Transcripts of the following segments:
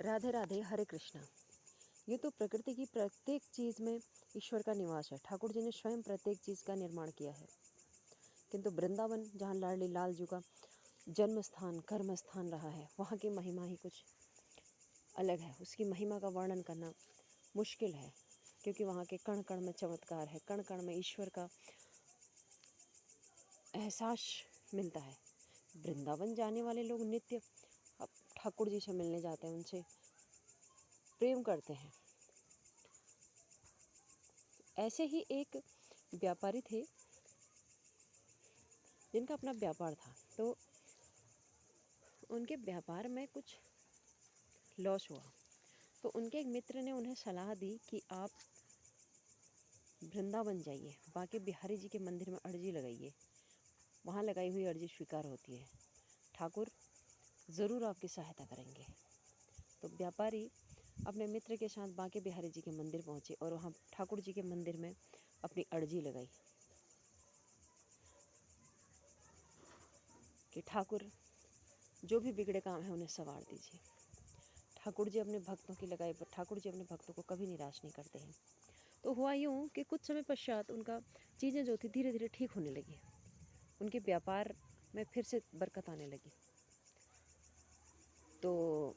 राधे राधे, हरे कृष्णा। ये तो प्रकृति की प्रत्येक चीज़ में ईश्वर का निवास है। ठाकुर जी ने स्वयं प्रत्येक चीज़ का निर्माण किया है। किंतु वृंदावन, जहाँ लाडली लाल जी का जन्म स्थान, कर्म स्थान रहा है, वहाँ की महिमा ही कुछ अलग है। उसकी महिमा का वर्णन करना मुश्किल है, क्योंकि वहाँ के कण कण में चमत्कार है, कण कण में ईश्वर का एहसास मिलता है। वृंदावन जाने वाले लोग नित्य अब ठाकुर जी से मिलने जाते हैं, उनसे प्रेम करते हैं। ऐसे ही एक व्यापारी थे जिनका अपना व्यापार था, तो उनके व्यापार में कुछ लॉस हुआ। तो उनके एक मित्र ने उन्हें सलाह दी कि आप वृंदावन जाइए, बांके बिहारी जी के मंदिर में अर्जी लगाइए, वहाँ लगाई हुई अर्जी स्वीकार होती है, ठाकुर ज़रूर आपकी सहायता करेंगे। तो व्यापारी अपने मित्र के साथ बांके बिहारी जी के मंदिर पहुँचे और वहाँ ठाकुर जी के मंदिर में अपनी अर्जी लगाई कि ठाकुर जो भी बिगड़े काम है उन्हें संवार दीजिए। ठाकुर जी अपने भक्तों की लगाई पर ठाकुर जी अपने भक्तों को कभी निराश नहीं करते हैं। तो हुआ यूँ कि कुछ समय पश्चात उनका चीज़ें जो थी धीरे धीरे ठीक होने लगी, उनके व्यापार में फिर से बरकत आने लगी। तो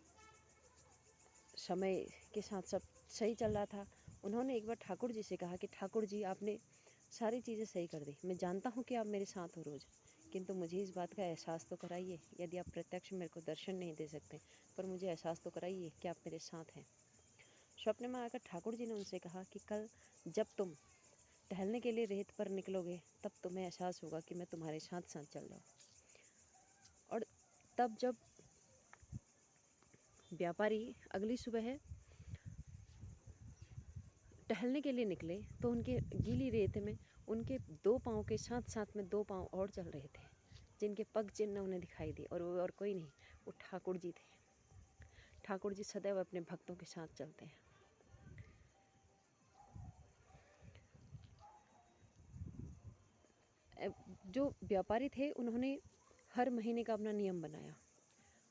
समय के साथ सब सही चल रहा था। उन्होंने एक बार ठाकुर जी से कहा कि ठाकुर जी, आपने सारी चीज़ें सही कर दी, मैं जानता हूँ कि आप मेरे साथ हो रोज़, किंतु मुझे इस बात का एहसास तो कराइए। यदि आप प्रत्यक्ष मेरे को दर्शन नहीं दे सकते, पर मुझे एहसास तो कराइए कि आप मेरे साथ हैं। स्वप्न में आकर ठाकुर जी ने उनसे कहा कि कल जब तुम टहलने के लिए रेत पर निकलोगे, तब तुम्हें एहसास होगा कि मैं तुम्हारे साथ साथ चल रहा हूँ। और तब जब व्यापारी अगली सुबह टहलने के लिए निकले, तो उनके गीली रेत में उनके दो पाँव के साथ साथ में दो पाँव और चल रहे थे, जिनके पग चिन्ह उन्हें दिखाई दिए, और वो और कोई नहीं, वो ठाकुर जी थे। ठाकुर जी सदैव अपने भक्तों के साथ चलते हैं। जो व्यापारी थे, उन्होंने हर महीने का अपना नियम बनाया।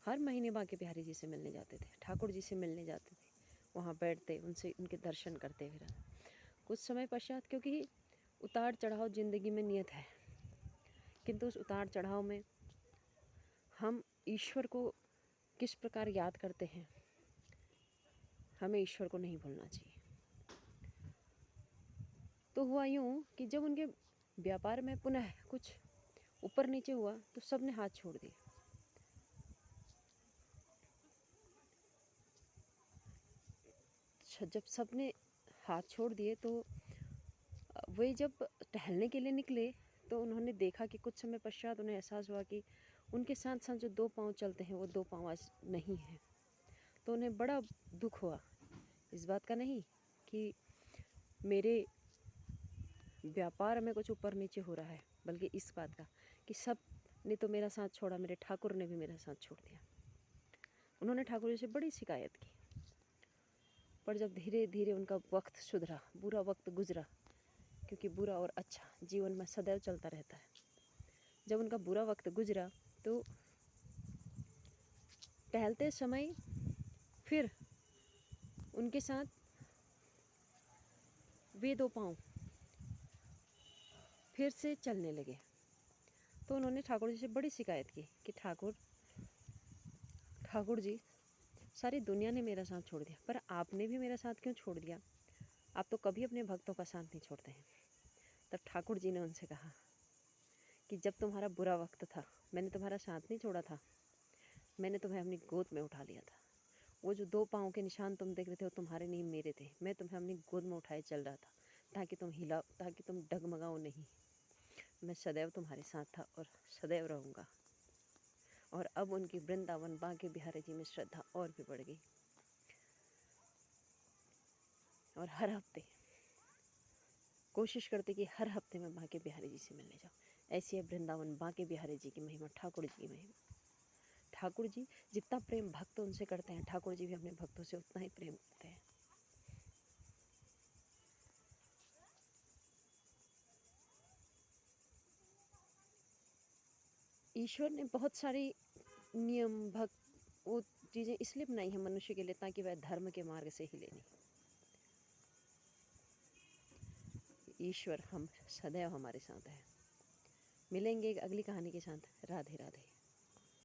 हर महीने बांके बिहारी जी से मिलने जाते थे, ठाकुर जी से मिलने जाते थे, वहाँ बैठते, उनसे उनके दर्शन करते फिर कुछ समय पश्चात, क्योंकि उतार चढ़ाव ज़िंदगी में नियत है, किंतु उस उतार चढ़ाव में हम ईश्वर को किस प्रकार याद करते हैं, हमें ईश्वर को नहीं भूलना चाहिए। तो हुआ यूँ कि जब उनके व्यापार में पुनः कुछ ऊपर नीचे हुआ, तो सब ने हाथ छोड़ दिए। जब सब ने हाथ छोड़ दिए, तो वे जब टहलने के लिए निकले, तो उन्होंने देखा कि कुछ समय पश्चात उन्हें एहसास हुआ कि उनके साथ साथ जो दो पाँव चलते हैं, वो दो पाँव आज नहीं हैं। तो उन्हें बड़ा दुख हुआ, इस बात का नहीं कि मेरे व्यापार में कुछ ऊपर नीचे हो रहा है, बल्कि इस बात का कि सब ने तो मेरा साथ छोड़ा, मेरे ठाकुर ने भी मेरा साथ छोड़ दिया। उन्होंने ठाकुर जी से बड़ी शिकायत की, पर जब धीरे धीरे उनका वक्त सुधरा, बुरा वक्त गुजरा, क्योंकि बुरा और अच्छा जीवन में सदैव चलता रहता है। जब उनका बुरा वक्त गुजरा, तो टहलते समय फिर उनके साथ वे दो पाँव फिर से चलने लगे। तो उन्होंने ठाकुर जी से बड़ी शिकायत की कि ठाकुर जी, सारी दुनिया ने मेरा साथ छोड़ दिया, पर आपने भी मेरा साथ क्यों छोड़ दिया? आप तो कभी अपने भक्तों का साथ नहीं छोड़ते हैं। तब ठाकुर जी ने उनसे कहा कि जब तुम्हारा बुरा वक्त था, मैंने तुम्हारा साथ नहीं छोड़ा था, मैंने तुम्हें अपनी गोद में उठा लिया था। वो जो दो पाँव के निशान तुम देख रहे थे, वो तुम्हारे नहीं मेरे थे। मैं तुम्हें अपनी गोद में उठाए चल रहा था, ताकि तुम डगमगाओ नहीं। मैं सदैव तुम्हारे साथ था और सदैव रहूँगा। और अब उनकी वृंदावन बांके बिहारी जी में श्रद्धा और भी बढ़ गई, और हर हफ्ते कोशिश करते कि हर हफ्ते में बांके बिहारी जी से मिलने जाओ। ऐसी है वृंदावन बांके बिहारी जी की महिमा, ठाकुर जी की महिमा। ठाकुर जी जितना प्रेम भक्त उनसे करते हैं, ठाकुर जी भी अपने भक्तों से उतना ही प्रेम करते हैं। ईश्वर ने बहुत सारी नियम, वो चीज़ें इसलिए बनाई हैं मनुष्य के लिए ताकि वह धर्म के मार्ग से हिले नहीं। ईश्वर हम सदैव हमारे साथ है। मिलेंगे एक अगली कहानी के साथ। राधे राधे।